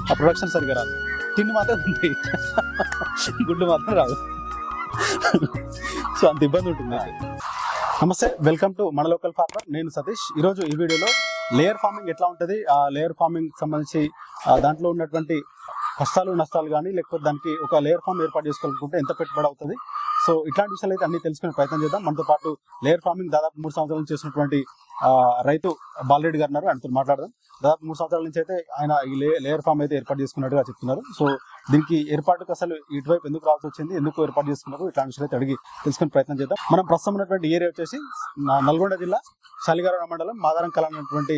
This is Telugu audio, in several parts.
ఆ ప్రొడక్షన్ సరిగా రాదు. తిండి మాత్రం ఉంది, గుడ్డు మాత్రం రాదు. సో అంత ఇబ్బంది ఉంటుంది. నమస్తే, వెల్కమ్ టు మన లోకల్ ఫార్మర్. నేను సతీష్. ఈరోజు ఈ వీడియోలో లేయర్ ఫార్మింగ్ ఎట్లా ఉంటుంది, ఆ లేయర్ ఫార్మింగ్ సంబంధించి దాంట్లో ఉన్నటువంటి కష్టాలు నష్టాలు కానీ, లేకపోతే దానికి ఒక లేయర్ ఫార్మ్ ఏర్పాటు చేసుకోవాలనుకుంటే ఎంత పెట్టుబడి అవుతుంది, సో ఇట్లాంటి విషయాలు అయితే అన్ని తెలుసుకునే ప్రయత్నం చేద్దాం. మనతో పాటు లేయర్ ఫార్మింగ్ దాదాపు 3 సంవత్సరాల నుంచి చేసినటువంటి రైతు బాలరెడ్డి గారు ఉన్నారు. ఆయనతో మాట్లాడదాం. దాదాపు 3 సంవత్సరాల నుంచి అయితే ఆయన ఈ లేయర్ ఫార్మ్ అయితే ఏర్పాటు చేసుకున్నట్టుగా చెప్తున్నారు. సో దీనికి ఏర్పాటుకు అసలు ఇటువైపు ఎందుకు రావాల్సి వచ్చింది, ఎందుకు ఏర్పాటు చేసుకున్నారు, ఇట్లాంటి విషయాలు అయితే అడిగి తెలుసుకునే ప్రయత్నం చేద్దాం. మనం ప్రస్తుతం ఉన్నటువంటి ఏరియా వచ్చేసి నల్గొండ జిల్లా శాలిగారావు మండలం మాదారం కళ అనేటువంటి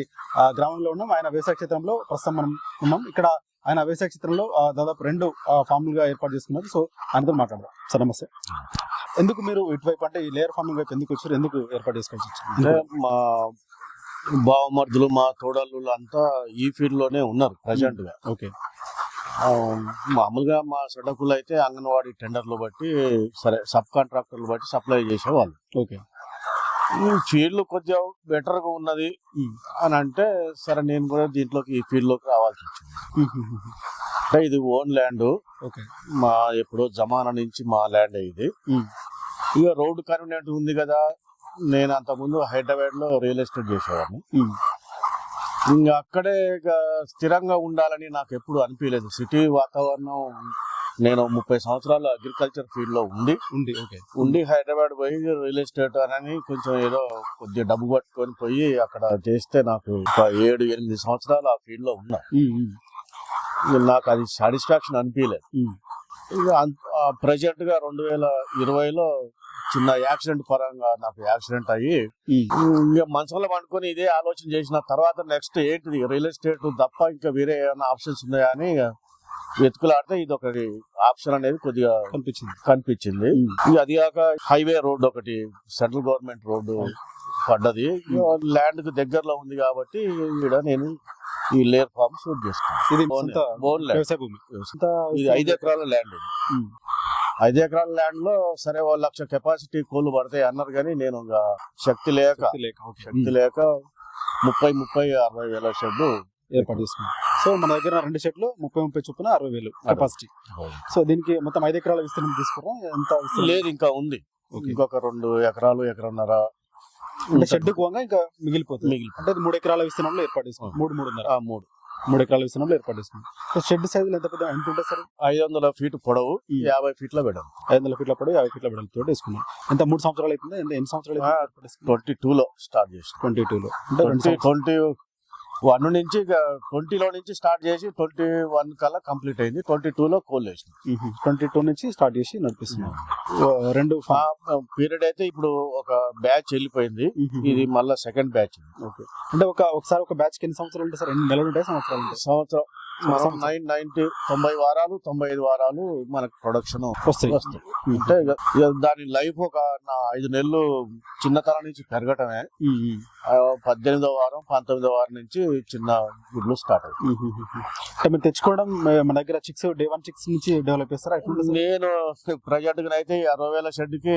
గ్రామంలో ఉన్నాం. ఆయన వ్యవసాయ క్షేత్రంలో ప్రస్తుతం మనం ఉన్నాం. ఇక్కడ ఆయన వ్యవసాయ క్షేత్రంలో దాదాపు 2 ఫార్ములుగా ఏర్పాటు చేసుకున్నారు. సో ఆయనతో మాట్లాడదాం. సార్ నమస్తే. ఎందుకు మీరు ఇటువైపు అంటే ఈ లేయర్ ఫార్మింగ్ వైపు ఎందుకు వచ్చారు, ఎందుకు ఏర్పాటు చేసుకోవాల్సి వచ్చింది? అంటే మా బావమర్దులు, మా తోడళ్ళు అంతా ఈ ఫీల్డ్ లోనే ఉన్నారు ప్రజెంట్ గా. ఓకే. మామూలుగా మా సడకులు అయితే అంగన్వాడీ టెండర్లు బట్టి సరే సబ్ కాంట్రాక్టర్లు బట్టి సప్లై చేసేవాళ్ళు. ఓకే. ఈ ఫీల్డ్ కొద్దిగా బెటర్ గా ఉన్నది అని అంటే సరే నేను కూడా దీంట్లోకి ఈ ఫీల్డ్ లోకి రావాల్సి వచ్చింది. అంటే ఇది ఓన్ ల్యాండ్, మా ఎప్పుడో జమానా నుంచి మా ల్యాండ్ ఇది. ఇక రోడ్డు కన్వీనియంట్ ఉంది కదా. నేను అంతకుముందు హైదరాబాద్ లో రియల్ ఎస్టేట్ చేసేవాడిని. ఇంకా అక్కడే స్థిరంగా ఉండాలని నాకు ఎప్పుడు అనిపించలేదు. సిటీ వాతావరణం, నేను 30 సంవత్సరాలు అగ్రికల్చర్ ఫీల్డ్ లో ఉండి హైదరాబాద్ పోయి రియల్ ఎస్టేట్ అని కొంచెం ఏదో కొద్దిగా డబ్బు పట్టుకొని పోయి అక్కడ చేస్తే నాకు ఒక 7-8 సంవత్సరాలు ఆ ఫీల్డ్ లో ఉన్నా. నాకు అది సాటిస్ఫాక్షన్ అనిపించలేదు. ఇక ప్రెజెంట్ గా 2020లో చిన్న యాక్సిడెంట్ పరంగా నాకు యాక్సిడెంట్ అయ్యి మనసులో పండుకొని ఇదే ఆలోచన చేసిన తర్వాత నెక్స్ట్ ఏంటిది రియల్ ఎస్టేట్ తప్ప ఇంకా వేరే ఏమైనా ఆప్షన్స్ ఉన్నాయా అని వెతుకులాడితే ఇది ఒకటి ఆప్షన్ అనేది కొద్దిగా కనిపించింది. అది కాక హైవే రోడ్డు ఒకటి సెంట్రల్ గవర్నమెంట్ రోడ్డు పడ్డది, ల్యాండ్ కు దగ్గరలో ఉంది కాబట్టి ఇక్కడ నేను ఈ లేయర్ ఫార్మ్ షూట్ చేసుకున్నాను. ఇది 5 ఎకరాల ల్యాండ్. 5 ఎకరాల ల్యాండ్ లో సరే 1 లక్ష కెపాసిటీ కోళ్ళు పడతాయి అన్నారు, కానీ నేను శక్తి లేక 30-60 వేల షెడ్లు ఏర్పాటు చేసుకున్నాం. సో మన దగ్గర 2 షెడ్లు 30-30 చొప్పున 60,000 కెపాసిటీ. సో దీనికి మొత్తం 5 ఎకరాల విస్తీర్ణం తీసుకురా? ఎంత లేదు, ఇంకా ఉంది. ఇంకొక 2 ఎకరాలు, 1.5 ఎకరాలు అంటే షెడ్ పోగా ఇంకా మిగిలిపోతుంది. అంటే 3 ఎకరాల విస్తీర్ణంలో ఏర్పాటు చేసుకున్నాం. 3 ఎకరాల విస్తీర్ణంలో ఏర్పాటు చేసుకున్నాం. సో షెడ్ సైజులు ఎంత పెద్ద ఎంత ఉంటుంది సార్? 500 ఫీట్ పొడవు, 50 ఫీట్ల వెడల్పు. 500 ఫీట్ల పొడవు, 50 ఫీట్ల వెడల్పు తోటి వేసుకున్నాం. ఎంత 3 సంవత్సరాలు అవుతుంది? ఎన్ని సంవత్సరాలు? 22లో స్టార్ట్ చేసి 22లో అంటే 21 నుంచి 20లో నుంచి స్టార్ట్ చేసి 21 కల్లా కంప్లీట్ అయింది. 22లో కోల్ వేసిన. 22 నుంచి స్టార్ట్ చేసి నడిపిస్తున్నాం. 2 పీరియడ్ అయితే ఇప్పుడు ఒక బ్యాచ్ వెళ్ళిపోయింది, ఇది మళ్ళీ సెకండ్ బ్యాచ్. ఓకే. అంటే ఒకసారి ఒక బ్యాచ్ ఎన్ని సంవత్సరాలు ఉంటాయి సార్? 2 నెలలు ఉంటాయి, సంవత్సరాలు ఉంటాయి? సంవత్సరం 90 వారాలు 95 వారాలు మనకు ప్రొడక్షన్ వస్తాయి. అంటే దాని లైఫ్ ఒక 5 నెలలు చిన్నతనం నుంచి పెరగటమే. 18వ వారం 19వ వారం నుంచి చిన్న గుడ్లు స్టార్ట్ అవుతాయి. అంటే మీరు తెచ్చుకోవడం మన దగ్గర చిక్స్ డే 1 చిక్స్ నుంచి డెవలప్ చేస్తారా? నేను ప్రజెంట్ గా అయితే 60,000 షెడ్ కి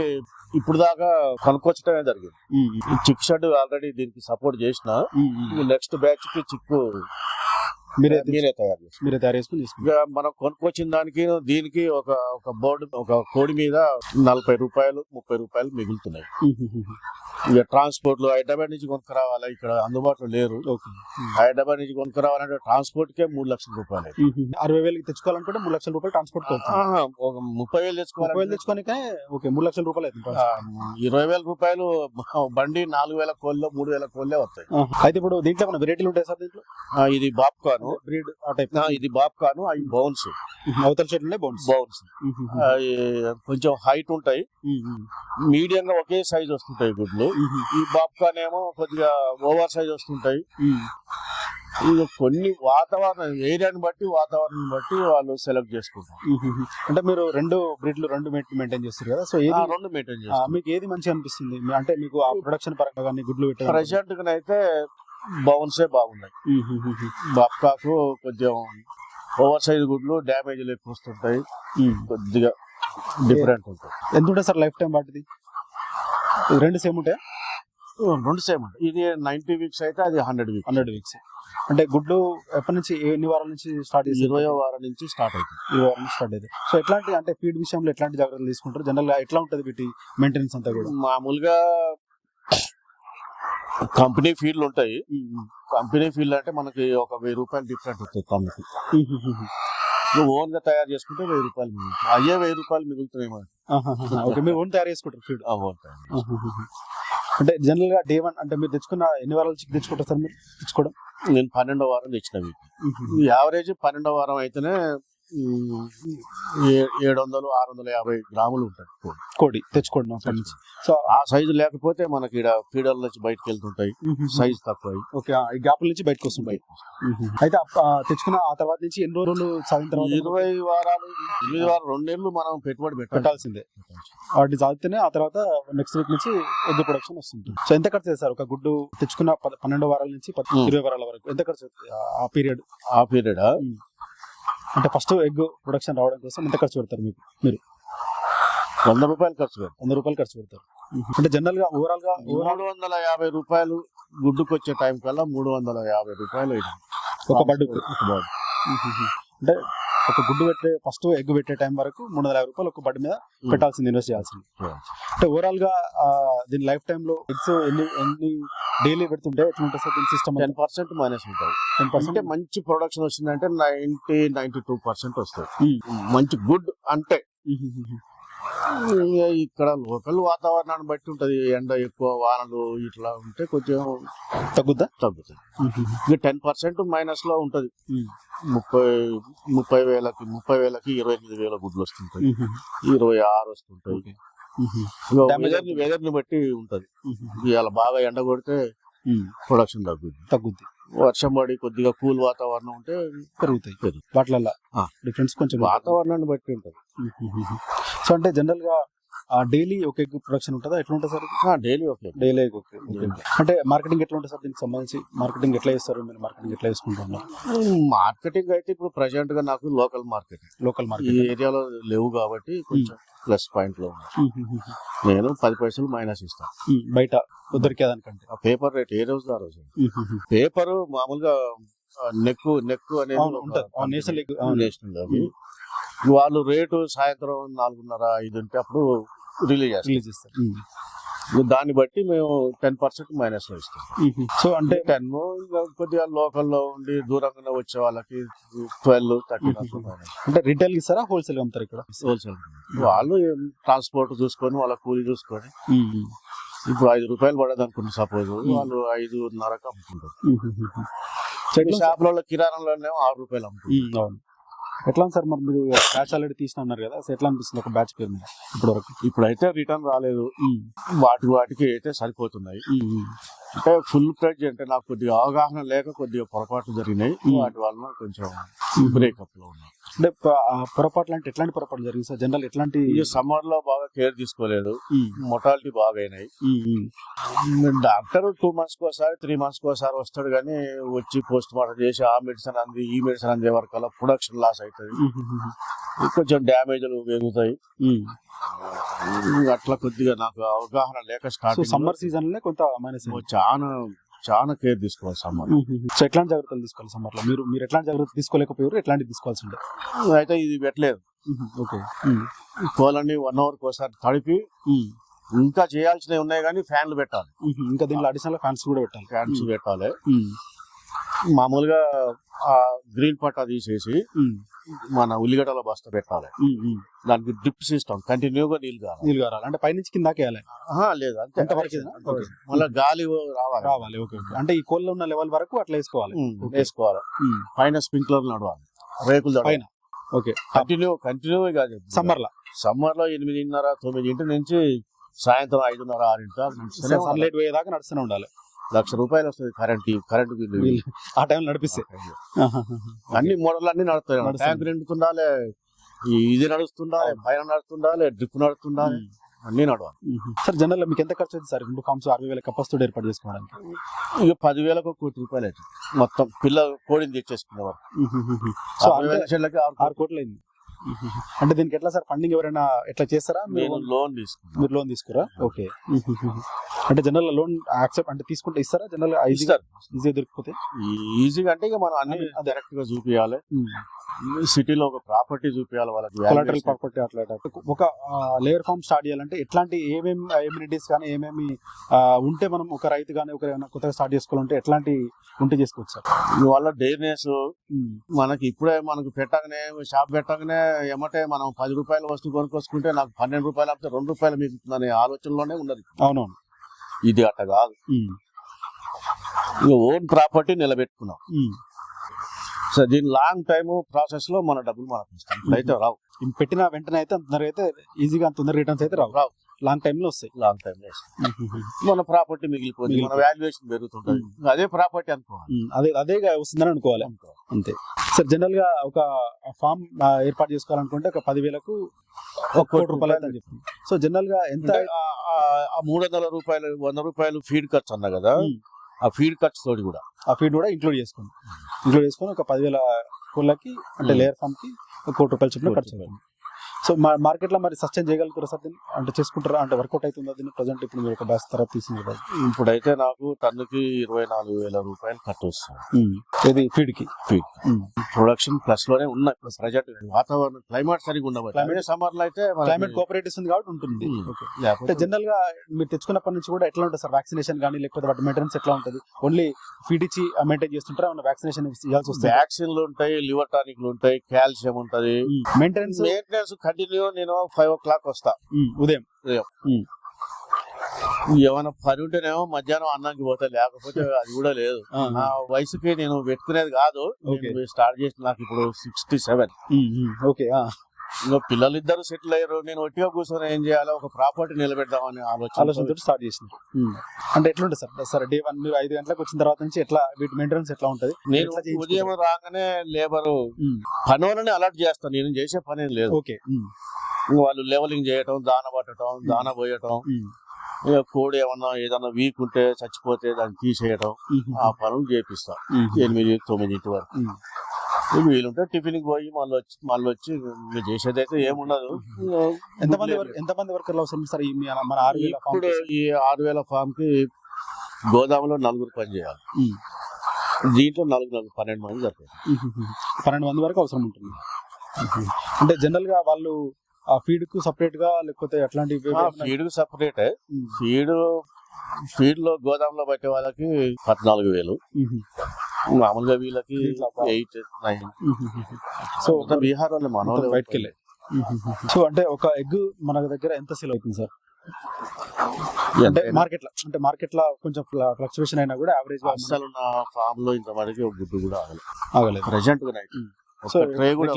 ఇప్పుడు దాకా కొనుక్కొచ్చడమే జరిగింది. చిక్ షెడ్ ఆల్రెడీ దీనికి సపోర్ట్ చేసిన. నెక్స్ట్ బ్యాచ్ కి చిక్కు మీరే తయారు చేసుకుని మనం కొనుక్కొచ్చిన దానికి దీనికి ఒక బోర్డు, ఒక కోడి మీద 40 రూపాయలు 30 రూపాయలు మిగులుతున్నాయి. ఇక ట్రాన్స్పోర్ట్ లో హైదరాబాద్ నుంచి కొనుక్కరావాలి, ఇక్కడ అందుబాటులో లేరు. హైదరాబాద్ నుంచి కొనుక్కరావాలంటే ట్రాన్స్పోర్ట్ కే 3 లక్షల రూపాయలు. 60,000 తెచ్చుకోవాలనుకుంటే 3 లక్షల రూపాయలు ట్రాన్స్పోర్ట్. ఒక 30,000 తెచ్చుకోనికే 3 లక్షల రూపాయలు అవుతుంది. 20,000 రూపాయలు బండి, 4,000 కోళ్ళు 3,000 కోళ్ళే వస్తాయి. అయితే ఇప్పుడు దీంట్లో మన వెరైటీలు ఉంటాయి సార్? దీంట్లో ఇది బాప్కార్న్ బ్రీడ్ ఆ టైప్. ఇది బాప్కార్న్, అవి బౌన్స్, అవతల చెట్లు బౌన్స్. కొంచెం హైట్ ఉంటాయి, మీడియం గా ఒకే సైజ్ వస్తుంటాయి గుడ్లు. ఈ బాప్కార్న్ ఏమో కొద్దిగా ఓవర్ సైజ్ వస్తుంటాయి. ఇది కొన్ని వాతావరణం ఏరియాని బట్టి వాళ్ళు సెలెక్ట్ చేసుకుంటారు. అంటే మీరు 2 బ్రీడ్లు 2 మెయింటైన్ చేస్తారు కదా? సో 2 మెయింటైన్ చేస్తారు. మీకు ఏది మంచిగా అనిపిస్తుంది? అంటే మీకు ఆ ప్రొడక్షన్ పరంగా కానీ గుడ్లు పెట్టారు ప్రెజెంట్ గా అయితే బౌన్సే బాగున్నాయి. బాప్కాకు కొంచెం ఓవర్ సైజ్ గుడ్లు డ్యామేజ్లు ఎక్కువ వస్తుంటాయి, కొద్దిగా డిఫరెంట్ ఉంటాయి. ఎంత ఉంటుంది సార్ లైఫ్ టైం వాటిది? 2 సేమ్ ఉంటాయా? రెండు సేమ్ అండి. ఇది 90 వీక్స్ అయితే అది 100 వీక్స్. అంటే గుడ్లు ఎప్పటి నుంచి ఎన్ని వారాల నుంచి స్టార్ట్ చేసి? 20వ వారం నుంచి స్టార్ట్ అవుతుంది. 20 వారం నుంచి స్టార్ట్ అవుతుంది. సో ఎట్లాంటి అంటే ఫీడ్ విషయంలో ఎట్లాంటి జాగ్రత్తలు తీసుకుంటారు? జనరల్ గా ఎట్లా ఉంటుంది వీటి మెయింటెనెన్స్ అంతా కూడా? మామూలుగా కంపెనీ ఫీల్డ్లు ఉంటాయి. కంపెనీ ఫీల్డ్ అంటే మనకి ఒక 1000 రూపాయలు డిఫరెంట్ వస్తుంది కంపెనీ. నువ్వు ఓన్ గా తయారు చేసుకుంటే 1000 రూపాయలు మిగులుతుంది. అయ్యే 1000 రూపాయలు మిగులుతున్నాయి మనకి. ఓకే, మీరు ఓన్ తయారు చేసుకుంటారు ఫీడ్? అంటే జనరల్ గా డే 1 అంటే మీరు తెచ్చుకున్న ఎన్ని వారాల నుంచి తెచ్చుకుంటారు సార్ మీరు తెచ్చుకోవడం? నేను 12వ వారం తెచ్చిన వీక్. యావరేజ్ 12వ వారం అయితేనే 700-650 గ్రాములు ఉంటాయి కోడి తెచ్చుకోవడం అక్కడి నుంచి. సో ఆ సైజు లేకపోతే మనకి ఇక్కడ ఫీడర్ల నుంచి బయటకు వెళ్తుంటాయి, సైజ్ తక్కువ. ఓకే, ఈ గ్యాప్ నుంచి బయటకు వస్తుంది. అయితే తెచ్చుకున్న ఆ తర్వాత నుంచి ఎన్ని రోజులు సాగిన తర్వాత? 20 వారాలు 8 వారాలు 2 నెలలు మనం పెట్టుబడి పెట్టాల్సిందే. వాటి సాగితేనే ఆ తర్వాత నెక్స్ట్ వీక్ నుంచి ఎగ్ ప్రొడక్షన్ వస్తుంది. సో ఎంత ఖర్చు అవుతుంది సార్ ఒక గుడ్డు తెచ్చుకున్న 12 వారాల నుంచి 20 వారాల వరకు ఎంత ఖర్చు అవుతుంది ఆ పీరియడ్? అంటే ఫస్ట్ ఎగ్ ప్రొడక్షన్ రావడం కోసం ఎంత ఖర్చు పెడతారు మీరు? 100 రూపాయలు ఖర్చు పెడతారు. 100 రూపాయలు ఖర్చు పెడతారు. అంటే జనరల్ గా ఓవరాల్ గా 350 రూపాయలు గుడ్డుకు వచ్చే టైం కల్లా 350 రూపాయలు అయింది ఒక బడ్డుకు. అంటే ఒక గుడ్డు పెట్టే ఫస్ట్ ఎగ్ పెట్టే టైం వరకు 350 రూపాయలు ఒక బడ్డు మీద పెట్టాల్సింది, ఇన్వెస్ట్ చేయాల్సింది. అంటే ఓవరాల్ గా దీని లైఫ్ టైమ్ లో ఎగ్స్ ఎన్ని డైలీ పెడుతుంటే ఎట్లుంటుంది సార్ దీని సిస్టమ్? 10% మైనస్ ఉంటుంది. 10% మంచి ప్రొడక్షన్ వచ్చిందంటే 90-92% వస్తుంది. మంచి గుడ్ అంటే ఇక్కడ లోకల్ వాతావరణాన్ని బట్టి ఉంటది. ఎండ ఎక్కువ, వానలు ఇట్లా ఉంటే కొంచెం తగ్గుతుంది. ఇక 10% మైనస్ లో ఉంటది. 30,000కి 28,000 గుడ్లు వస్తుంటాయి, 26 వస్తుంటాయి. వెదర్ ని బట్టి ఉంటది. ఇవాళ బాగా ఎండ కొడితే ప్రొడక్షన్ తగ్గుద్ది. వర్షం పడి కొద్దిగా కూల్ వాతావరణం ఉంటే పెరుగుతాయి. వాటిల్లో డిఫరెన్స్ కొంచెం వాతావరణాన్ని బట్టి ఉంటది. సో అంటే జనరల్ గా డైలీ ఒక ఎగ్ ప్రొడక్షన్ ఉంటుందా? ఎట్లా ఉంటుంది సార్? డైలీ అంటే మార్కెటింగ్ ఎట్లా ఉంటుంది సార్ దీనికి సంబంధించి? మార్కెటింగ్ ఎట్లా చేస్తారు మీరు? మార్కెటింగ్ ఎట్లా చేసుకుంటున్నారు? మార్కెటింగ్ అయితే ఇప్పుడు ప్రెసెంట్ గా నాకు లోకల్ మార్కెట్ ఈ ఏరియాలో లేవు కాబట్టి కొంచెం ప్లస్ పాయింట్ లో నేను 10 పైసలు మైనస్ ఇస్తాను బయట దొరికేదానికంటే. పేపర్ రేట్ ఏ రోజు ఆ రోజు. పేపర్ మామూలుగా నెక్ అనేది నేషనల్ అవి వాళ్ళు రేటు సాయంత్రం 4:30-5 ఉంటే అప్పుడు రిలీజ్ చేస్తారు. దాన్ని బట్టి మేము 10% మైనస్ లో ఇస్తాం. సో అంటే 10 కొద్దిగా లోకల్లో ఉండి దూరంగా వచ్చే వాళ్ళకి 12-13. అంటే రిటైల్ ఇస్తారా, హోల్సేల్ అమ్ముతారు? ఇక్కడ హోల్సేల్. వాళ్ళు ట్రాన్స్పోర్ట్ చూసుకొని వాళ్ళ కూలీ చూసుకొని ఇప్పుడు 5 రూపాయలు పడదు అనుకుంటే సపోజ్ వాళ్ళు 5:30కి అమ్ముకుంటారు. షాపులలో కిరాణంలోనే 6 రూపాయలు అమ్ముకుంటారు. ఎట్లా సార్ మరి మీరు బ్యాచ్ ఆల్రెడీ తీసిన అన్నారు కదా, ఎట్లా అనిపిస్తుంది ఒక బ్యాచ్ పేరు మీద ఇప్పుడైతే రిటర్న్ రాలేదు. వాటికి అయితే సరిపోతున్నాయి. అంటే ఫుల్ ఫ్లెడ్జ్ అంటే నాకు కొద్దిగా అవగాహన లేక కొద్దిగా పొరపాట్లు జరిగినాయి. వాటి వలన కొంచెం బ్రేకప్ లో ఉన్నాయి. అంటే పొరపాట్లు అంటే ఎట్లాంటి పొరపాట్లు జరిగింది సార్? జనరల్ ఎట్లాంటి? సమ్మర్ లో బాగా కేర్ తీసుకోలేదు, మొటాలిటీ బాగా అయినాయి. డాక్టర్ 2 months ఒకసారి 3 months ఒకసారి వస్తాడు కానీ వచ్చి పోస్ట్ మార్టం చేసి ఆ మెడిసిన్ అంది ఈ మెడిసిన్ అందే వరకు ప్రొడక్షన్ లాస్ అవుతుంది, కొంచెం డ్యామేజ్లు పెరుగుతాయి. అట్లా కొద్దిగా నాకు అవగాహన లేక స్టార్ట్. సమ్మర్ సీజన్ లో కొంత మైనస్ చాలా కేర్ తీసుకోవాలి సమ్మర్. సో ఎట్లాంటి జాగ్రత్తలు తీసుకోవాలి సమ్మర్ లో? మీరు ఎట్లాంటి జాగ్రత్తలు తీసుకోలేకపోయారు, ఎట్లాంటివి తీసుకోవాల్సి ఉండే? అయితే ఇది పెట్టలేదు. ఓకే, కోళ్ళని 1 hour ఒకసారి తడిపి ఇంకా చేయాల్సినవి ఉన్నాయి కానీ ఫ్యాన్లు పెట్టాలి. ఇంకా దీంట్లో అడిషనల్ ఫ్యాన్స్ కూడా పెట్టాలి. మామూలుగా ఆ గ్రీన్ పట్టా తీసేసి మన ఉల్లిగడ్డల బస్తా పెట్టాలి. దానికి డ్రిప్ సిస్టమ్ కంటిన్యూగా నీళ్ళు కావాలి. అంటే పైనుంచి కిందకి వేయాలి? లేదు, అంతే. మళ్ళీ గాలి రావాలి. అంటే ఈ కోళ్ళలో ఉన్న లెవెల్ వరకు అట్లా వేసుకోవాలి. పైన స్ప్రింక్లర్ నడవాలి, రేకులు పైన. ఓకే, కంటిన్యూ కాదు. సమ్మర్ లో 8:30-9 నుంచి సాయంత్రం 5:30-6 సన్లైట్ పోయేదాకా నడుస్తూనే ఉండాలి. ₹1,00,000 వస్తుంది కరెంట్ బిల్లు ఆ టైం నడిపిస్తే. అన్ని మోడల్ అన్ని నడుస్తాయి. ట్యాంక్ నిండుతుండాలి, ఇది నడుస్తుండాలి, పైన నడుస్తుండాలి, డ్రిప్ నడుస్తుండాలి, అన్ని నడవాలి. సార్ జనరల్ మీకు ఎంత ఖర్చు అవుతుంది సార్ 2 farms 60,000 కెపాసిటీ ఏర్పాటు చేసుకోవడానికి? ఇక 10,000కు ₹1,00,00,000 అవుతుంది మొత్తం కోడిని తెచ్చేసుకునే వరకు. 6 కోట్లు అయింది. అంటే దీనికి ఎట్లా సార్ ఫండింగ్ ఎవరైనా ఎట్లా చేస్తారా? నేను లోన్ తీసుకున్నాను. మీరు లోన్ తీసుకురా? ఓకే. అంటే జనరల్ లోన్ యాక్సెప్ట్ అంటే తీసుకుంటే ఇస్తారా? జనరల్ ఈజీగా దొరికిపోతే ఈజీగా అంటే ఇక మనం అన్ని డైరెక్ట్ గా చూపించాలి. సిటీలో ఒక ప్రాపర్టీ చూపించాలి వాళ్ళకి, కొలాటరల్ ప్రాపర్టీ. అట్లా ఒక లేయర్ ఫార్మ్ స్టార్ట్ చేయాలంటే ఎట్లాంటి ఏమేమి ఎమ్యూనిటీస్ కానీ ఏమేమి ఉంటే మనం ఒక రైతు కానీ ఒక కొత్తగా స్టార్ట్ చేసుకోవాలంటే ఎట్లాంటి ఉంటే చేసుకోవచ్చు సార్? వాళ్ళ డైర్నెస్ మనకి ఇప్పుడే మనకు పెట్టగానే షాప్ పెట్టగానే ఏమంటే మనం 10 రూపాయల వస్తువు కొనుక్కొచ్చుకుంటే నాకు 12 రూపాయలు అంటే 2 రూపాయలు మిగులుతుందనే ఆలోచనలోనే ఉన్నది. అవునవును. ఇది అట్ట కాదు. ఇక ఓన్ ప్రాపర్టీ నిలబెట్టుకున్నాం. సో దీని లాంగ్ టైమ్ ప్రాసెస్ లో మన డబ్బులు మనకు ఇస్తాం. అయితే రావు, పెట్టిన వెంటనే అయితే అయితే ఈజీగా అంత తొందర రిటర్న్స్ అయితే రావు. లాంగ్ టైమ్ లో వస్తాయి. లాంగ్ టైమ్ లో మన ప్రాపర్టీ మిగిలిపోతుంది, మన వాల్యుయేషన్ పెరుగుతుంటది. అదే ప్రాపర్టీ అనుకోవాలి, అదే వస్తుందని అనుకోవాలి అంతే. సార్ జనరల్ గా ఒక ఫామ్ ఏర్పాటు చేసుకోవాలనుకుంటే ఒక 10,000కు 1 కోటి రూపాయలు అయితే అని చెప్తుంది. సో జనరల్ గా ఎంత 300 రూపాయలు 100 రూపాయలు ఫీడ్ ఖర్చు అన్నా కదా, ఆ ఫీడ్ ఖర్చు తోటి కూడా ఆ ఫీడ్ కూడా ఇంక్లూడ్ చేసుకొని ఒక 10,000 కోళ్ళకి అంటే లేయర్ ఫామ్ కి 1 కోటి రూపాయలు చెప్పిన ఖర్చు అవ్వాలి. సో మార్కెట్ లో మరి సస్టైన్ చేయగలుగుతారా సార్ దీన్ని? అంటే చేసుకుంటారా? అంటే వర్కౌట్ అవుతుందా దీన్ని ప్రజెంట్? ఇప్పుడు మీరు ఒక బ్యాచ్ తర్వాత తీసింది కదా, ఇప్పుడైతే నాకు టన్నుకి 24,000 రూపాయలు ఖర్చు వస్తుంది. ఇది ఫీడ్ ప్రొడక్షన్ ప్లస్ లోనే ఉన్నాయి ప్రజెంట్. వాతావరణం క్లైమేట్ సరిగా ఉండవు. సమ్మర్ లో అయితే క్లైమేట్ కోఆపరేట్ ఇస్తుంది కాబట్టి ఉంటుంది. అంటే జనరల్ గా మీరు తెచ్చుకున్నప్పటి నుంచి కూడా ఎట్లా ఉంటుంది సార్ వ్యాక్సినేషన్ కానీ, లేకపోతే వాటి మెయింటెనెన్స్ ఎట్లా ఉంటుంది? ఓన్లీ ఫీడ్ ఇచ్చి మెయింటైన్ చేస్తుంటారా? వ్యాక్సినేషన్ ఇవ్వాల్సి వస్తుంది? వ్యాక్సిన్లు ఉంటాయి, లివర్ టానిక్లు ఉంటాయి, కాల్షియం ఉంటది. Maintenance continue. నేను 5 o'clock వస్తా ఉదయం. ఏమైనా పని ఉంటేనేమో మధ్యాహ్నం అన్నానికి పోతా, లేకపోతే అది కూడా లేదు. నా వయసుకి నేను పెట్టుకునేది కాదు. స్టార్ట్ చేసిన నాకు ఇప్పుడు 67. ఓకే. ఇంకా పిల్లలు ఇద్దరు సెటిల్ అయ్యారు. నేను ఒట్టిగా కూర్చొని ఏం చేయాలో ఒక ప్రాపర్టీ నిలబెడదామని ఆలోచనతో స్టార్ట్ చేసింది. అంటే ఎట్లుంటుంది సార్ డే 1 మీరు 5 గంటలకు వచ్చిన తర్వాత నుంచి ఎట్లా వీటి మెయింటెనెన్స్ ఎట్లా ఉంటది? నేను ఉదయం రాగానే లేబర్ పని వాళ్ళని అలర్ట్ చేస్తాను. నేను చేసే పని ఏం లేదు. ఓకే. వాళ్ళు లెవలింగ్ చేయటం, దాన పట్టడం, దాన పోయటం, కోడి ఏదన్నా వీక్ ఉంటే చచ్చిపోతే దాన్ని తీసేయటం, ఆ పనులు చేపిస్తా 8-9 వరకు. వీలుంటే టిఫిన్ పోయి మళ్ళీ వచ్చి చేసేది అయితే ఏముండదు. ఎంతమంది వర్కర్లు అవసరం సార్? మన ఇప్పుడు ఈ 6,000 ఫామ్ కి గోదాములో 4 పని చేయాలి. దీంట్లో 12 మంది సరిపోతుంది. 12 మంది వరకు అవసరం ఉంటుంది. అంటే జనరల్ గా వాళ్ళు ఆ ఫీడ్ కు సపరేట్ గా లేకపోతే అట్లాంటి ఫీడ్ కు సపరేట్. ఫీడ్ లో గోదాంలో పట్టే వాళ్ళకి 14,000, మామూలుగా వీళ్ళకి 8-9. సో బీహార్ వాళ్ళు మన వాళ్ళు బయటకు వెళ్ళే. సో అంటే ఒక ఎగ్ మన దగ్గర ఎంత సేల్ అవుతుంది సార్? అంటే మార్కెట్ లో కొంచెం ఫ్లక్చువేషన్ అయినా కూడా యావరేజ్ అసలు నా ఫామ్ లో ఇంత మటుకి ఒక గుడ్డు కూడా ఆగలేదు ప్రెసెంట్ గా. సో ట్రే కూడా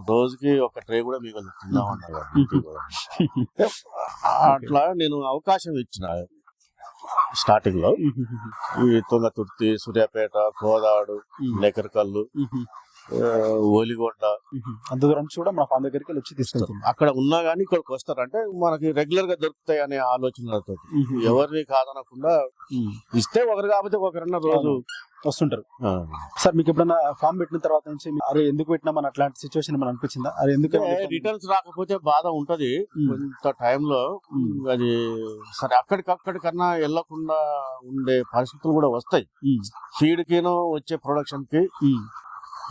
రోజుకి ఒక ట్రే కూడా మీకు తిందామన్నారు. అట్లా నేను అవకాశం ఇచ్చిన స్టార్టింగ్ లో. ఈ తుంగతుర్తి, సూర్యాపేట, కోదాడు, లేకరకల్లు, ఓలిగొండ అంత దూరం కూడా మా ఫామ్ దగ్గరికి వచ్చి తీసుకెళ్తాం. అక్కడ ఉన్నా గానీ ఇక్కడికి వస్తారు. అంటే మనకి రెగ్యులర్ గా దొరుకుతాయి అనే ఆలోచనలతో ఎవరిని కాదనకుండా ఇస్తే ఒకరు కాకపోతే ఒకరన్నా రోజు వస్తుంటారు. సార్ మీకు ఎప్పుడన్నా ఫామ్ పెట్టిన తర్వాత నుంచి అరే ఎందుకు పెట్టినామని అట్లాంటి సిచ్యువేషన్ ఏమైనా అనిపించిందా? అరే ఎందుకు రిటర్న్స్ రాకపోతే బాధ ఉంటది కొంత టైంలో. అది సరే అక్కడికక్కడికన్నా వెళ్లకుండా ఉండే పరిస్థితులు కూడా వస్తాయి. ఫీడ్ కిను వచ్చే ప్రొడక్షన్ కి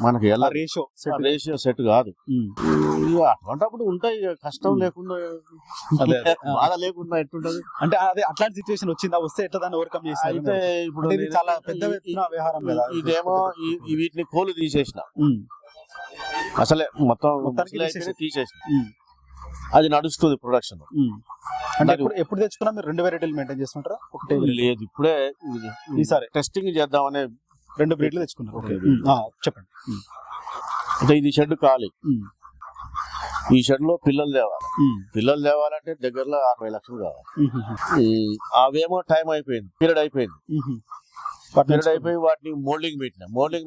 మనకి ఎలా రేషియో సెట్ కాదు. అటువంటిప్పుడు ఉంటాయి కష్టం లేకుండా, బాధ లేకుండా ఎట్టుంటది. అంటే అదే అట్లాంటి సిచ్యువేషన్ వచ్చిందా? వస్తే ఎట్లా దాన్ని ఓవర్కమ్ చేసి? అయితే ఇప్పుడు చాలా పెద్ద వ్యవహారం కదా. ఇదేమో వీటిని కోలు తీసేసిన, అసలే మొత్తం తీసేసిన. అది నడుస్తుంది ప్రొడక్షన్. అంటే ఎప్పుడు తెచ్చుకున్నా మీరు 2 వెరైటీలు మెయింటైన్ చేస్తుంటారా? ఒకటే లేదు, ఇప్పుడే ఈసారి టెస్టింగ్ చేద్దామనే 2 బ్రీడ్లు తెచ్చుకున్నారు. చెప్పండి. అంటే ఇది షెడ్ ఖాళీ. ఈ షెడ్ లో పిల్లలు తేవాలంటే దగ్గరలో 60 లక్షలు కావాలి. అవేమో టైం అయిపోయింది, పీరియడ్ అయిపోయింది. వాటిని మోల్డింగ్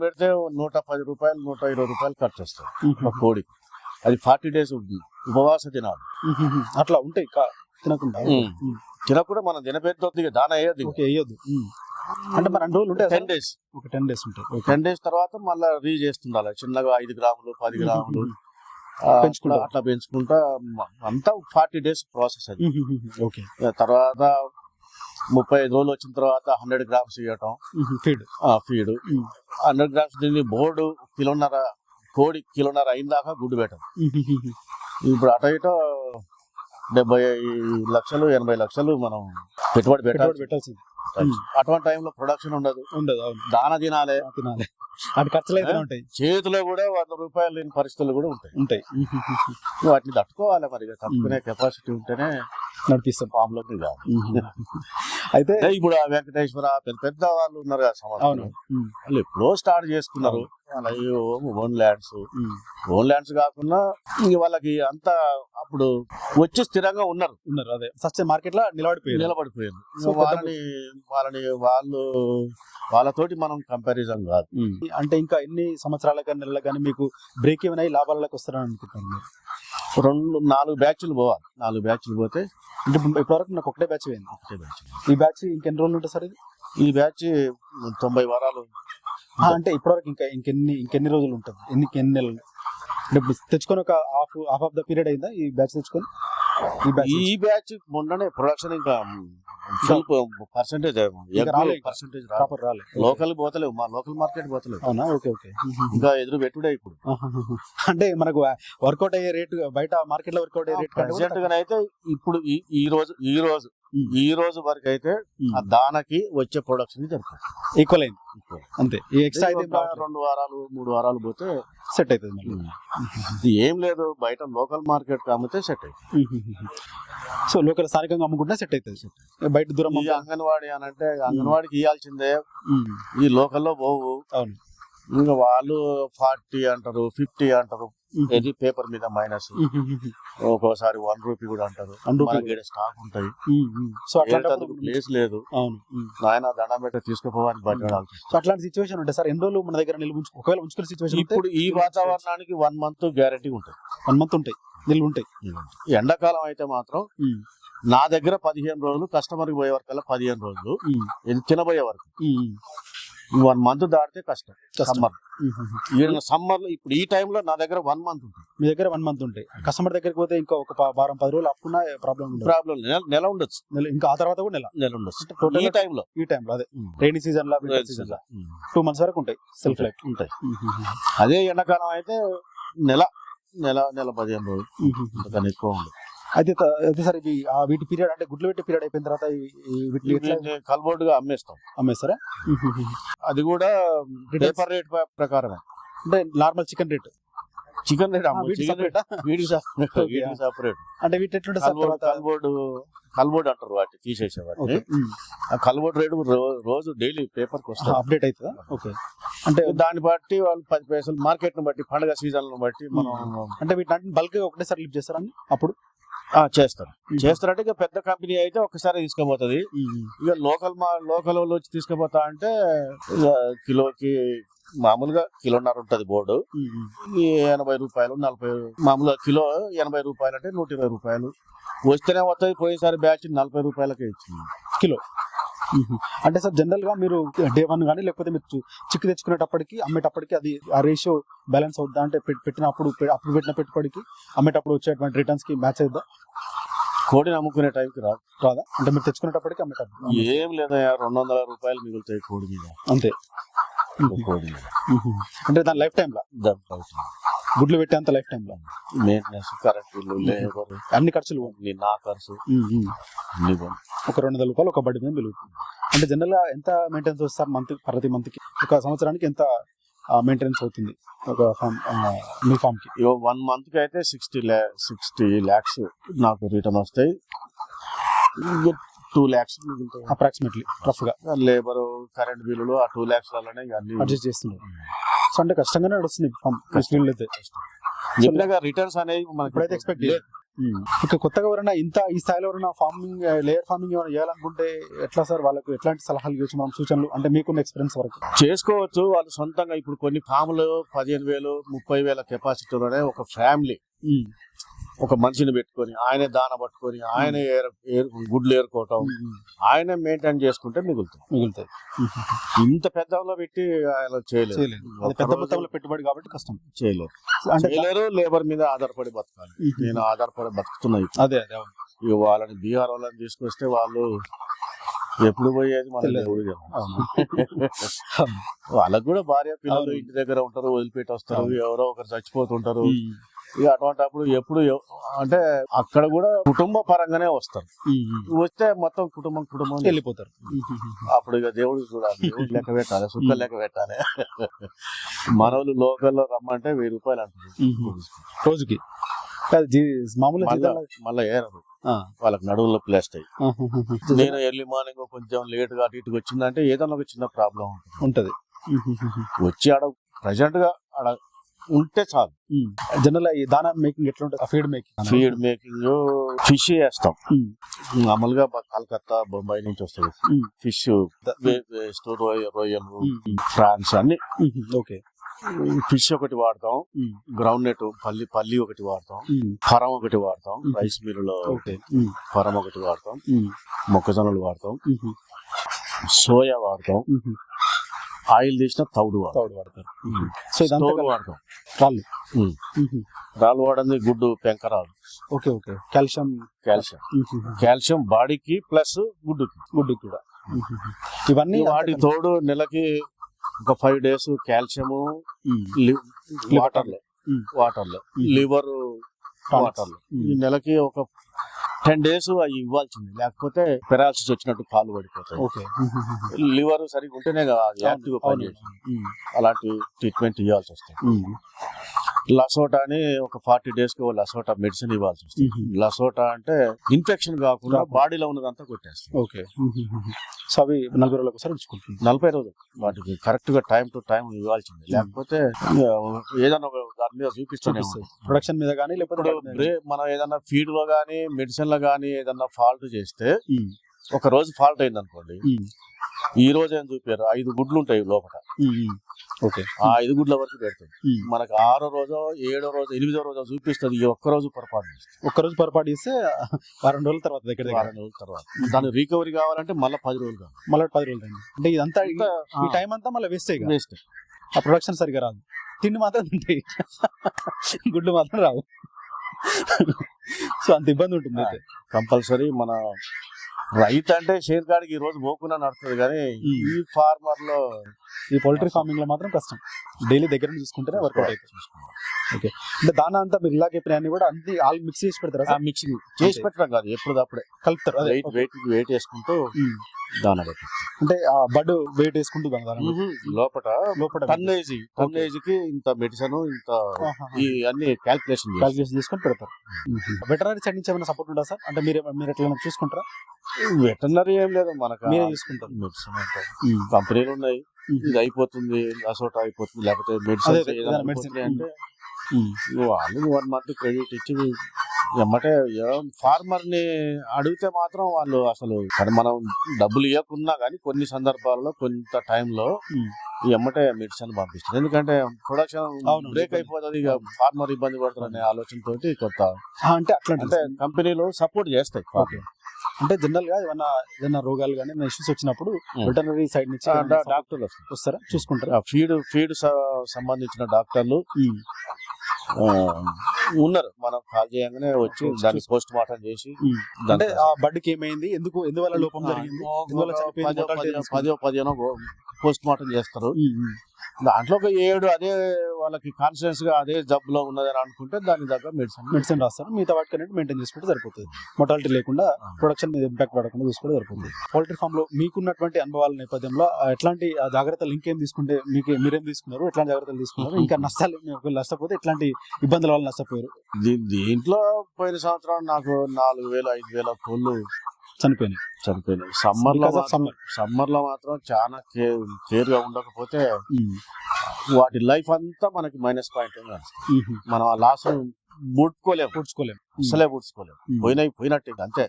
పెడితే 110 రూపాయలు 120 రూపాయలు ఖర్చు వస్తాయి ఒక కోడికి. అది 40 days ఉపవాస తినాలి. అట్లా ఉంటాయి తినకుండా మనం తినపెద్ద దాన వేయద్దు. అంటే మన 2 రోజులు ఉంటాయి, 10 days. ఒక 10 days ఉంటాయి. 10 days తర్వాత మళ్ళీ రీ చేస్తుండాలి చిన్నగా 5 గ్రాములు 10 గ్రాములు అట్లా పెంచుకుంటా అంతా 40 days ప్రాసెస్ అది. ఓకే. తర్వాత 35 రోజులు వచ్చిన తర్వాత 100 grams ఇవ్వటం ఫీడ్. 100 grams దీన్ని బోర్డు కిలోన్నర, కోడి కిలోన్నర అయిన దాకా గుడ్డు పెట్టడం. ఇప్పుడు అట ఇట 70 లక్షలు 80 లక్షలు మనం పెట్టుబడి పెట్టాల్సింది. అటువంటి టైంలో ప్రొడక్షన్ ఉండదు. దాన తినాలి, అది ఖర్చులు అయితే ఉంటాయి. చేతిలో కూడా 100 రూపాయలు లేని పరిస్థితులు కూడా ఉంటాయి. వాటిని తట్టుకోవాలి. మరి తట్టుకునే కెపాసిటీ ఉంటేనే నడిపిస్తాం ఫామ్ లోకి. అయితే ఇప్పుడు ఆ వెంకటేశ్వర పెద్ద పెద్ద వాళ్ళు ఉన్నారు కదా సమాజంలో, వాళ్ళు ఎప్పుడో స్టార్ట్ చేసుకున్నారు. ఓన్ ల్యాండ్స్ కాకుండా ఇంక వాళ్ళకి అంతా అప్పుడు వచ్చి స్థిరంగా ఉన్నారు. అదే సస్టైన్ మార్కెట్ లో నిలబడిపోయారు. వాళ్ళతోటి మనం కంపారిజన్ కాదు. అంటే ఇంకా ఎన్ని సంవత్సరాల నెలల కానీ మీకు బ్రేక్ ఈవెన్ అయ్యి లాభాలకు వస్తారని అనుకుంటాను మీరు? 4 బ్యాచ్లు పోవాలి. 4 బ్యాచ్లు పోతే అంటే ఇప్పటివరకు నాకు ఒకటే బ్యాచ్ పోయింది. ఈ బ్యాచ్ ఇంకెన్ని రోజులు ఉంటుంది సార్? ఈ బ్యాచ్ 90 వారాలు. అంటే ఇప్పటివరకు ఇంకెన్ని రోజులు ఉంటుంది? ఎన్ని నెలలు? అంటే ఇప్పుడు తెచ్చుకొని ఒక హాఫ్ ఆఫ్ ద పీరియడ్ అయిందా ఈ బ్యాచ్ తెచ్చుకొని? ఈ బ్యాచ్ మొన్ననే ప్రొడక్షన్ ఇంకా పర్సెంటేజ్ లోకల్ పోతలేవు, మా లోకల్ మార్కెట్ పోతలేవు. అవునా? ఓకే. ఇంకా ఎదురు పెట్టుడే ఇప్పుడు. అంటే మనకు వర్కౌట్ అయ్యే రేట్ బయట మార్కెట్ లో వర్కౌట్ అయ్యే రేట్ ప్రెసెంట్ గా అయితే ఇప్పుడు ఈ రోజు వరకు అయితే ఆ దానకి వచ్చే ప్రొడక్షన్ జరుగుతుంది. ఈక్వల్ అయింది అంతే. ఈ ఎక్స్ట్రా అయితే 2 వారాలు 3 వారాలు పోతే సెట్ అవుతుంది. ఇది ఏం లేదు, బయట లోకల్ మార్కెట్ అమ్మితే సెట్ అవుతుంది. సో లోకల్ స్థానికంగా అమ్ముకుంటే సెట్ అవుతుంది. బయట దూరం అంగన్వాడీ అని అంటే అంగన్వాడికి ఇవ్వాల్సిందే, ఈ లోకల్లో పోవు. అవును. ఇంకా వాళ్ళు 40 అంటారు, 50 అంటారు. ఇది పేపర్ మీద మైనస్. ఒక్కోసారి 1 రూపీ కూడా అంటారు. స్టాక్ ఉంటాయి. సో అట్లాంటి ప్లేస్ లేదు. ఆయన దండం పెట్టి తీసుకుపోవాలని బయట. సో అట్లాంటి సిచ్యువేషన్ ఉంటాయి సార్. ఎన్ని రోజులు మన దగ్గర ఒకవేళ ఉంచుకునే సిచ్యువేషన్? ఇప్పుడు ఈ వాతావరణానికి 1 month గ్యారెంటీ ఉంటుంది. 1 month ఉంటాయి, నిల్వ ఉంటాయి. ఎండాకాలం అయితే మాత్రం నా దగ్గర 15 రోజులు, కస్టమర్ కి పోయే వరకల్లా 15 రోజులు, తినబోయే వరకు. 1 month దాటితే కష్టం. సమ్మర్ లో ఇప్పుడు ఈ టైంలో నా దగ్గర 1 month ఉంటుంది. మీ దగ్గర 1 month ఉంటాయి. కస్టమర్ దగ్గరికి పోతే ఇంకా ఒక వారం 10 రోజులు అప్పుకున్నా ప్రాబ్లం నెల ఉండొచ్చు. ఇంకా ఆ తర్వాత కూడా నెల ఉండొచ్చు. ఈ టైంలో అదే రైనీ సీజన్ లో 2 months వరకు ఉంటాయి. సెల్ఫ్ లైఫ్ ఉంటాయి. అదే ఎండాకాలం అయితే నెల 15 రోజులు ఎక్కువ ఉండదు. అయితే సార్ ఇవి వీటి పీరియడ్ అంటే గుడ్లు పెట్టే పీరియడ్ అయిపోయిన తర్వాత కల్బోర్డ్ గా అమ్మేస్తారా? అది కూడా పేపర్ రేట్ ప్రకారమే. అంటే నార్మల్ చికెన్ రేట్ సపరేట్. అంటే వీటి ఎట్లుంటే కల్బోర్డ్ అంటారు వాటి తీసేసేవాడిని. ఆ కల్బోర్డ్ రేటు రోజు డైలీ పేపర్ అప్డేట్ అవుతుందా? ఓకే. అంటే దాన్ని బట్టి వాళ్ళు 10 పైసలు మార్కెట్ ను బట్టి, పండుగ సీజన్ బట్టి మనం అంటే వీటి బల్క్ ఒకటేసారి లిఫ్ట్ చేస్తారని అప్పుడు చేస్తారంటే ఇక పెద్ద కంపెనీ అయితే ఒక్కసారి తీసుకుపోతుంది. ఇక లోకల్ వాళ్ళు వచ్చి తీసుకుపోతా అంటే కిలోకి మామూలుగా 1.5 ఉంటది బోర్డు. 80 రూపాయలు 40, మామూలుగా కిలో 80 రూపాయలు అంటే 120 రూపాయలు వస్తేనే వస్తుంది. పోయినసారి బ్యాచ్ 40 రూపాయలకే ఇచ్చింది కిలో. అంటే సార్ జనరల్ గా మీరు డే 1 కానీ లేకపోతే మీరు చిక్కు తెచ్చుకునేటప్పటికి అమ్మేటప్పటికి అది ఆ రేషియో బ్యాలెన్స్ అవుద్దా? అంటే అప్పుడు పెట్టిన పెట్టుబడికి అమ్మేటప్పుడు వచ్చేటువంటి రిటర్న్స్ కి మ్యాచ్ అవుద్దా? కోడిని అమ్ముకునే టైంకి రాదా? అంటే మీరు తెచ్చుకునేటప్పటికి అమ్మేటప్పుడు ఏం లేదా 200 రూపాయలు మిగులుతాయి కోడి మీద అంతే. కోడి అంటే దాని లైఫ్ టైమ్ లో గుడ్లు పెట్టేంత లైఫ్ టైమ్ లో మెయింటెనెన్స్, కరెంట్ బిల్లు, లేబర్, అన్ని ఖర్చులు, నా ఖర్చు ఒక 200 రూపాయలు ఒక బడ్డీ మీద మిగులుతుంది. అంటే జనరల్ గా ఎంత మెయింటెనెన్స్ వస్తారు ప్రతి మంత్ కి? ఒక సంవత్సరానికి ఎంత మెయింటెనెన్స్ అవుతుంది ఒక మీ ఫామ్ కి? 1 month కి అయితే 60 lakhs నాకు రిటర్న్ వస్తాయి. 2 lakhs మిగులుతాయి అప్రాక్సిమేట్లీ రఫ్ గా. లేబర్, కరెంట్ బిల్లులు ఆ 2 lakhs వల్లనే అడ్జస్ట్ చేస్తున్నారు. సో అంటే కష్టంగానే నడుస్తుంది రిటర్న్స్ అనేవి మనకి ఎక్స్పెక్ట్ చేయలేదు. ఇంకా కొత్తగా ఎవరైనా ఈ స్థాయిలో ఎవరైనా లేయర్ ఫార్మింగ్ ఏమైనా చేయాలనుకుంటే ఎట్లా సార్? వాళ్ళకు ఎట్లాంటి సలహాలు ఇవ్వచ్చు మనం, సూచనలు? అంటే మీకున్న ఎక్స్పీరియన్స్ వరకు చేసుకోవచ్చు వాళ్ళు సొంతంగా. ఇప్పుడు కొన్ని ఫామ్లు 15,000 30,000 కెపాసిటీలోనే ఒక ఫ్యామిలీ ఒక మనిషిని పెట్టుకొని ఆయనే దాన పట్టుకొని ఆయన గుడ్లు ఏరుకోవటం ఆయన మెయింటైన్ చేసుకుంటే మిగులుతాయి. ఇంత పెద్దలో పెట్టి ఆయన చేయలేదు. పెద్ద మొత్తంలో పెట్టుబడి కాబట్టి కష్టం. చేయలేరు. లేబర్ మీద ఆధారపడి బతకాలి. నేను ఆధారపడి బతుకుతున్నాయి. అదే ఇక వాళ్ళని బీహార్ వాళ్ళని తీసుకొస్తే వాళ్ళు ఎప్పుడు పోయేది మన వాళ్ళకు కూడా భార్య పిల్లలు ఇంటి దగ్గర ఉంటారు, వదిలిపెట్టి వస్తారు, ఎవరో ఒకరు చచ్చిపోతుంటారు. ఇక అటువంటిప్పుడు ఎప్పుడు అంటే అక్కడ కూడా కుటుంబ పరంగానే వస్తారు. వస్తే మొత్తం కుటుంబం వెళ్ళిపోతారు. అప్పుడు ఇక దేవుడు చూడాలి, దేవుడు లెక్క పెట్టాలి, సుఖం లెక్క పెట్టాలి. మనోళ్ళు లోకల్లో రమ్మంటే 1000 రూపాయలు అంటారు రోజుకి. మళ్ళీ ఏరరు, వాళ్ళకి నడువులో ప్లేస్తాయి. నేను ఎర్లీ మార్నింగ్ కొంచెం లేట్ గా అటు ఇటుకు వచ్చిందంటే ఏదైనా ఒక చిన్న ప్రాబ్లం ఉంటది. వచ్చి ఆడ ప్రెసెంట్ గా ఆడ ఉంటే చాలు. జనరల్ ఈ దానా మేకింగ్ ఎట్లా ఉంటుంది? ఫీడ్ మేకింగ్ ఫిష్ వేస్తాం మామూలుగా. కలకత్తా, బొంబాయి నుంచి వస్తుంది ఫిష్, రొయ్యలు, ఫ్రాన్స్ అన్ని. ఓకే. ఫిష్ ఒకటి వాడతాం, గ్రౌండ్ నెట్ పల్లి ఒకటి వాడతాం, ఫరం ఒకటి వాడతాం, రైస్ మిల్లులో ఫరం ఒకటి వాడతాం, మొక్కజొన్నలు వాడతాం, సోయా వాడతాం, ఆయిల్ తీసిన తౌడు వాడతాం. సో ఇదంతా వాడతాం. రాళ్ళు వాడింది గుడ్డు పెంకరాలు. ఓకే. కాల్షియం బాడీకి ప్లస్ గుడ్డుకి కూడా. ఇవన్నీ వాటి తోడు నెలకి ఒక 5 days కాల్షియము వాటర్లో, లివర్ వాటర్లో. ఈ నెలకి ఒక 10 days అవి ఇవ్వాల్సింది, లేకపోతే పెరాలసిస్ వచ్చినట్టు కాలు పడిపోతాయి. లివర్ సరిగ్గా ఉంటేనే కదా యాక్టివ్ పనిచేస్తుంది. అలాంటి ట్రీట్మెంట్ ఇవ్వాల్సి వస్తుంది. లసోటా అని ఒక 40 days కి లసోటా మెడిసిన్ ఇవ్వాల్సి వస్తుంది. లసోటా అంటే ఇన్ఫెక్షన్ కాకుండా బాడీలో ఉన్నదంతా కొట్టేస్తుంది. ఓకే. సో అవి 40 రోజులకు ఒకసారి ఉంచుకుంటుంది. 40 రోజులు వాటికి కరెక్ట్ గా టైం టు టైం ఇవ్వాల్సింది, లేకపోతే ఏదైనా దాని మీద చూపిస్తుంది. ప్రొడక్షన్ మీద కానీ లేకపోతే మనం ఏదైనా ఫీడ్ లో గానీ మెడిసిన్ లో గానీ ఏదన్నా ఫాల్ట్ చేస్తే, ఒక రోజు ఫాల్ట్ అయింది అనుకోండి, ఈ రోజు ఏం చూపారు 5 గుడ్లు ఉంటాయి లోపల. ఓకే. ఆ 5 గుడ్ల వరకు పెడుతుంది. మనకు 6వ రోజు 7వ రోజు 8వ రోజు చూపిస్తుంది. ఈ ఒక్కరోజు పొరపాటు చేస్తే వారం రోజుల తర్వాత దాని రికవరీ కావాలంటే మళ్ళీ 10 రోజులు అంటే ఇదంతా ఈ టైం అంతా మళ్ళీ వేస్ట్. ఆ ప్రొడక్షన్ సరిగా రాదు, తిండి మాత్రం తింటాయి, గుడ్లు మాత్రం రావు. సో అంత ఇబ్బంది ఉంటుంది. అయితే కంపల్సరీ మన రైతు అంటే షేర్ కాడికి ఈ రోజు పోకుండా నడుస్తుంది, కానీ ఈ ఫార్మర్ లో, ఈ పౌల్ట్రీ ఫార్మింగ్ లో మాత్రం కష్టం. డైలీ దగ్గర నుంచి చూసుకుంటేనే వర్కౌట్ అవుతుంది. ఓకే. అంటే దానా అంతా మీరు ఇలాగే అన్ని కూడా అన్ని ఆల్ మిక్స్ చేసి పెడతారా? మిక్సింగ్ చేసి పెట్టడం కాదు, ఎప్పుడప్పుడే కలుపుతారు. వెయిట్ వేసుకుంటూ దానా పెట్టి, అంటే ఆ బడ్ వెయిట్ వేసుకుంటూ లోపల టన్నేజ్ కి ఇంత మెడిసిన్, ఇంత ఈ అన్ని క్యాల్కులేషన్ చేసుకొని పెడతారు. వెటనరీ సైడ్ నుంచి ఏమైనా సపోర్ట్ ఉందా సార్? అంటే మీరు ఎట్లా చూసుకుంటారా? వెటనరీ ఏం లేదు, మనకు మీరే చూసుకుంటారు. మెడిసిన్ అంటే కంపెనీలు ఉన్నాయి, ఇది అయిపోతుంది, అసోట అయిపోతుంది, లేకపోతే మెడిసిన్ అంటే వాళ్ళు 1 month క్రెడిట్ ఇచ్చి ఎమ్మటే ఫార్మర్ ని అడిగితే మాత్రం వాళ్ళు అసలు మనం డబ్బులు ఇవ్వకున్నా కానీ కొన్ని సందర్భాల్లో కొంత టైంలో ఎమ్మటే మెడిసిన్ పంపిస్తారు. ఎందుకంటే ప్రొడక్షన్ బ్రేక్ అయిపోతుంది, ఇక ఫార్మర్ ఇబ్బంది పడుతుందనే ఆలోచనతోటి కొత్త అంటే కంపెనీలు సపోర్ట్ చేస్తాయి. అంటే జనరల్ గా ఏదైనా రోగాలు కానీ ఇష్యూస్ వచ్చినప్పుడు వెటనరీ సైడ్ నుంచి డాక్టర్లు వస్తారా, చూసుకుంటారా? ఫీడ్ సంబంధించిన డాక్టర్లు ఉన్నారు. మనం కాల్ చేయగానే వచ్చి దాన్ని పోస్ట్ మార్టం చేసి, అంటే ఆ బడ్కి ఏమైంది, ఎందువల్ల లోపం జరిగింది, 10-15 పోస్ట్ మార్టం చేస్తారు. దాంట్లో ఒక 7 అదే వాళ్ళకి కాన్ఫిడెన్స్ గా అదే జబ్బులో ఉన్నదని అనుకుంటే దాని దగ్గర మెడిసిన్ రాస్తారు. మిగతా వాటికి అనేది మెయింటైన్ చేసుకుంటే సరిపోతుంది. మొటాలిటీ లేకుండా, ప్రొడక్షన్ మీద ఇంపాక్ట్ పడకుండా చూసుకుంటే సరిపోతుంది. పౌల్ట్రీ ఫామ్ లో మీకున్నటువంటి అనుభవాల నేపథ్యంలో ఎట్లాంటి జాగ్రత్తలు ఇంకేం తీసుకుంటే మీరేం తీసుకున్నారు, ఎట్లాంటి జాగ్రత్తలు తీసుకున్నారు, ఇంకా నష్టాలు నష్టపోతే ఎట్లాంటి ఇబ్బందుల వల్ల నష్టపోయారు? దీంట్లో పోయిన సంవత్సరం నాకు 4,000-5,000 కోళ్ళు చనిపోయినాయి. సమ్మర్ లో మాత్రం చాలా కేర్ గా ఉండకపోతే వాటి లైఫ్ అంతా మనకి మైనస్ పాయింట్. మనం ఆ లాస్ పూడ్చుకోలేము. అసలే పుడుచుకోలేవు. పోయినట్టు అంతే.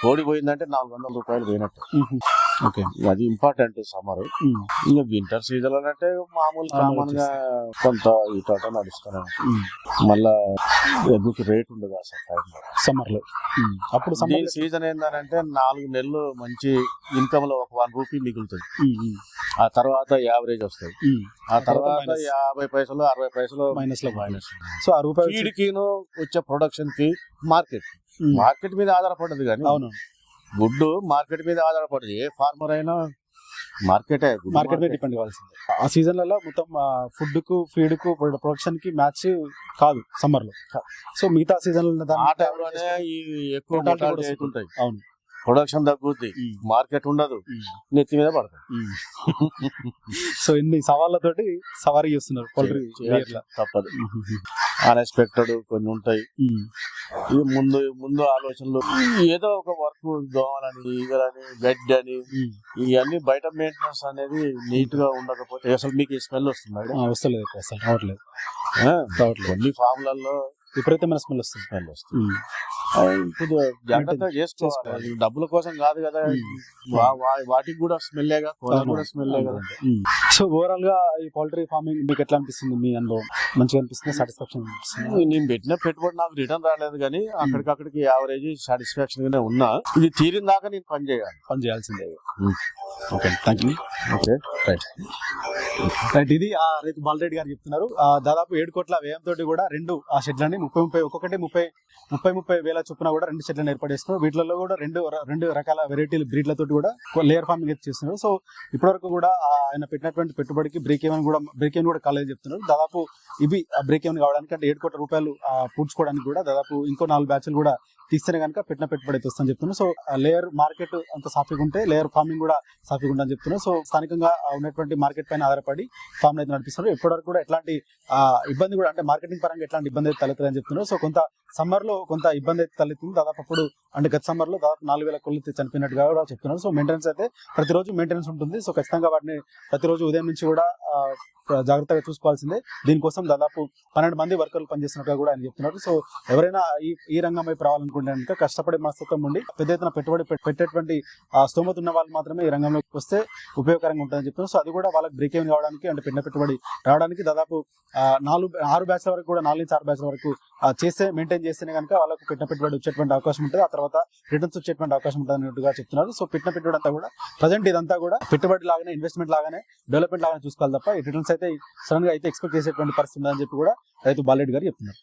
కోడి పోయిందంటే 400 రూపాయలు పోయినట్టు. ఓకే, అది ఇంపార్టెంట్ సమ్మర్. ఇంకా వింటర్ సీజన్ అంటే మామూలు కామన్ గా కొంత ఈ తోట నడుస్తూనే ఉంటుంది. మళ్ళా ఎగ్గుకి రేట్ ఉండదు అసలు సమ్మర్ లో. అప్పుడు దీని సీజన్ ఏంటంటే 4 నెలలు మంచి ఇన్కమ్ లో ఒక 1 రూపీ మిగులుతుంది. ఆ తర్వాత యావరేజ్ వస్తుంది. ఆ తర్వాత 50 పైసలు 60 పైసలు మైనస్. సో ఆ రూపాయి ఫీడ్కి వచ్చే ప్రొడక్షన్ కి మార్కెట్ మీద ఆధారపడదు. కానీ అవును, గుడ్డు మార్కెట్ మీద ఆధారపడదు. ఏ ఫార్మర్ అయినా మార్కెట్ మీద డిపెండ్ కావాల్సిందే. ఆ సీజన్లలో మొత్తం ఫుడ్ కు ఫీడ్ కు ప్రొడక్షన్ కి మ్యాచ్ కాదు సమ్మర్ లో. సో మిగతా సీజన్ ఆ టైంలోనే ఎక్కువ ఉంటాయి. అవును, ప్రొడక్షన్ తగ్గుద్ది, మార్కెట్ ఉండదు, నెత్తి మీద పడుతుంది. సో ఇన్ని సవాళ్ళతోటి సవారీ చేస్తున్నారు పౌల్ట్రీ. తప్పదు, అన్ఎక్స్పెక్టెడ్ కొన్ని ఉంటాయి. ముందు ఆలోచనలు ఏదో ఒక వర్క్ దోమలని, ఈగలని, గడ్డి అని, ఇవన్నీ బయట మెయింటెనెన్స్ అనేది నీట్ గా ఉండకపోతే అసలు మీకు స్మెల్ వస్తుంది. వస్తలేదు, అసలు రావట్లేదు. కొన్ని ఫామ్లలో విపరీతమైన స్మెల్ వస్తుంది. ఇప్పుడు జాగ్రత్తగా చేసుకోవాలి. డబ్బుల కోసం కాదు కదా, వాటికి కూడా స్మెల్లేగా, కూడా స్మెల్లే కదా. సో ఓవరాల్ గా ఈ పౌల్ట్రీ ఫార్మింగ్ మీకు ఎట్లా అనిపిస్తుంది? మీ అనుభవం మంచిగా అనిపిస్తుంది, సాటిస్ఫాక్షన్ అనిపిస్తుంది? నేను పెట్టిన పెట్టుబడి నాకు రిటర్న్ రాలేదు, కానీ అక్కడికక్కడికి యావరేజ్ సాటిస్ఫాక్షన్ గానే ఉన్నా. ఇది తీరిన దాకా నేను పని చేయాల్సిందే. Okay, thank you. Okay, right. ఇది రైతు బాలరెడ్డి గారు చెప్తున్నారు. దాదాపు 7 కోట్ల వ్యయంతో కూడా 2 ఆ షెడ్లని 30 ఒక్కొక్కటి 30 వేల చొప్పున కూడా 2 షెడ్లను ఏర్పాటు చేస్తున్నారు. వీటిలో కూడా రెండు రకాల వెరైటీల బ్రీడ్లతో కూడా లేయర్ ఫార్మింగ్ అయితే చేస్తున్నారు. సో ఇప్పటివరకు కూడా ఆయన పెట్టినటువంటి పెట్టుబడికి బ్రేక్ ఈవెన్ కూడా కాలేజ్ చెప్తున్నారు. దాదాపు ఇవి బ్రేక్ ఈవెన్ కావడానికి, అంటే 7 కోట్ల రూపాయలు పూడ్చుకోవడానికి కూడా దాదాపు ఇంకో 4 బ్యాచ్లు కూడా తీస్తేనే కనుక పెట్టిన పెట్టుబడి అయితే వస్తుందని చెప్తున్నారు. సో లేయర్ మార్కెట్ అంత సాఫీగా ఉంటే లేయర్ ఫార్మింగ్ కూడా సాఫీగా ఉందని చెప్తున్నారు. సో స్థానికంగా ఉన్నటువంటి మార్కెట్ పైన ఆధారపడి ఫార్మ్ అయితే నడిపిస్తున్నారు. ఇప్పటివరకు కూడా ఎట్లాంటి ఇబ్బంది కూడా, అంటే మార్కెటింగ్ పరంగా ఎట్లాంటి ఇబ్బంది అయితే తలెత్తదని చెప్తున్నారు. సో కొంత సమ్మర్ లో కొంత ఇబ్బంది అయితే తలెత్తింది. దాదాపు అప్పుడు అంటే గత సమ్మర్ లో దాదాపు 4,000 కోళ్ళు చనిపోయినట్టుగా కూడా చెప్తున్నారు. సో మెయింటెనెన్స్ అయితే ప్రతిరోజు మెయింటెనెన్స్ ఉంటుంది. సో ఖచ్చితంగా వాటిని ప్రతిరోజు ఉదయం నుంచి కూడా జాగ్రత్తగా చూసుకోవాల్సిందే. దీనికోసం దాదాపు 12 మంది వర్కర్లు పనిచేస్తున్నట్టుగా కూడా ఆయన చెప్తున్నారు. సో ఎవరైనా ఈ రంగం వైపు రావాలనుకుంటే కనుక కష్టపడే మనస్తత్వం ఉండి పెద్ద ఎత్తున పెట్టుబడి పెట్టేటువంటి స్తోమత ఉన్న వాళ్ళు మాత్రమే ఈ రంగంలోకి వస్తే ఉపయోగకరంగా ఉంటుందని చెప్తున్నారు. సో అది కూడా వాళ్ళకి బ్రేక్ ఈవెన్ కావడానికి, అంటే పెట్టిన పెట్టుబడి రావడానికి దాదాపు 6 బ్యాచ్ల వరకు కూడా 4 నుంచి 6 బ్యాచ్ల వరకు మెయింటైన్ చేస్తేనే కనుక వాళ్ళకు పెట్టిన పెట్టుబడి వచ్చేటువంటి అవకాశం ఉంటుంది. ఆ తర్వాత రిటర్న్స్ వచ్చేటువంటి అవకాశం ఉంటుంది అన్నట్టుగా చెప్తున్నారు. సో పెట్టిన పెట్టుబడి అంతా కూడా ప్రజెంట్ ఇదంతా కూడా పెట్టుబడి లాగానే, ఇన్వెస్ట్మెంట్ లాగానే, డెవలప్మెంట్ లాగానే చూసుకోవాలి తప్ప ఈ రిటర్న్స్ అయితే సడన్ గా అయితే ఎక్స్పెక్ట్ చేసేటువంటి పరిస్థితి ఉందని చెప్పి కూడా రైతు బాలరెడ్డి గారు చెప్తున్నారు.